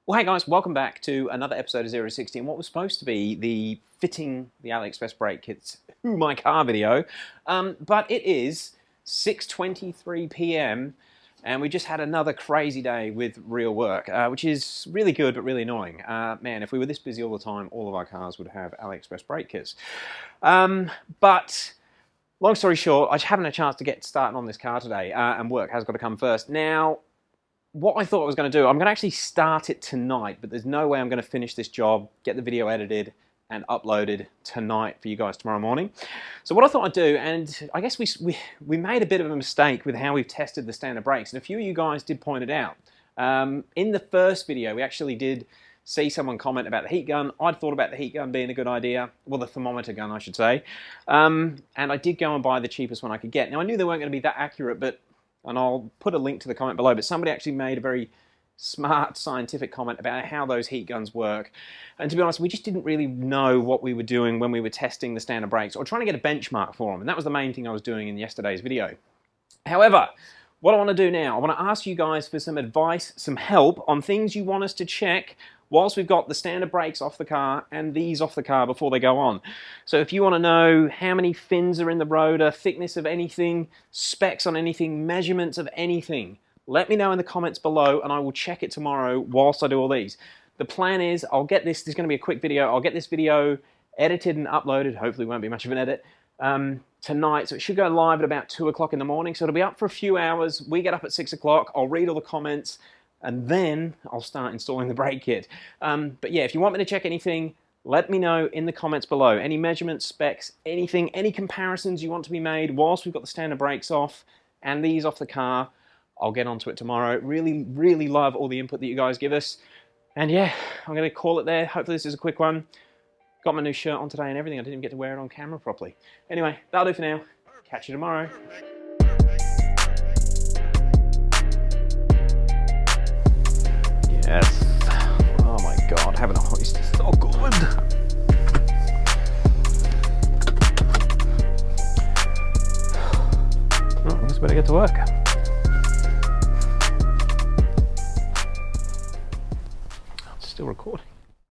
Well, hey guys, welcome back to another episode of 0 to 60 and what was supposed to be the fitting the AliExpress brake kits to my car video, but it is 6:23 p.m. and we just had another crazy day with real work, which is really good but really annoying. Man, if we were this busy all the time, all of our cars would have AliExpress brake kits. But long story short, I just haven't had a chance to get started on this car today, and work has got to come first. Now, what I thought I was going to do, I'm going to actually start it tonight, but there's no way I'm going to finish this job, get the video edited and uploaded tonight for you guys tomorrow morning. So what I thought I'd do, and I guess we made a bit of a mistake with how we've tested the standard brakes, and a few of you guys did point it out. In the first video, we actually did see someone comment about the heat gun. I'd thought about the heat gun being a good idea, well, the thermometer gun, I should say, and I did go and buy the cheapest one I could get. Now, I knew they weren't going to be that accurate, and I'll put a link to the comment below, but somebody actually made a very smart scientific comment about how those heat guns work. And to be honest, we just didn't really know what we were doing when we were testing the standard brakes or trying to get a benchmark for them. And that was the main thing I was doing in yesterday's video. However, what I want to do now, I want to ask you guys for some advice, some help on things you want us to check whilst we've got the standard brakes off the car and these off the car before they go on. So if you want to know how many fins are in the rotor, thickness of anything, specs on anything, measurements of anything, let me know in the comments below and I will check it tomorrow whilst I do all these. The plan is I'll get this is going to be a quick video, I'll get this video edited and uploaded, hopefully it won't be much of an edit, tonight, so it should go live at about 2 o'clock in the morning, so it'll be up for a few hours. We get up at 6 o'clock, I'll read all the comments, and then I'll start installing the brake kit. But yeah, if you want me to check anything, let me know in the comments below. Any measurements, specs, anything, any comparisons you want to be made whilst we've got the standard brakes off and these off the car, I'll get onto it tomorrow. Really, really love all the input that you guys give us. And yeah, I'm going to call it there. Hopefully this is a quick one. Got my new shirt on today and everything. I didn't even get to wear it on camera properly. Anyway, that'll do for now. Catch you tomorrow. Yes. Oh my God, having a hoist is so good. Well, I guess we better get to work. It's still recording.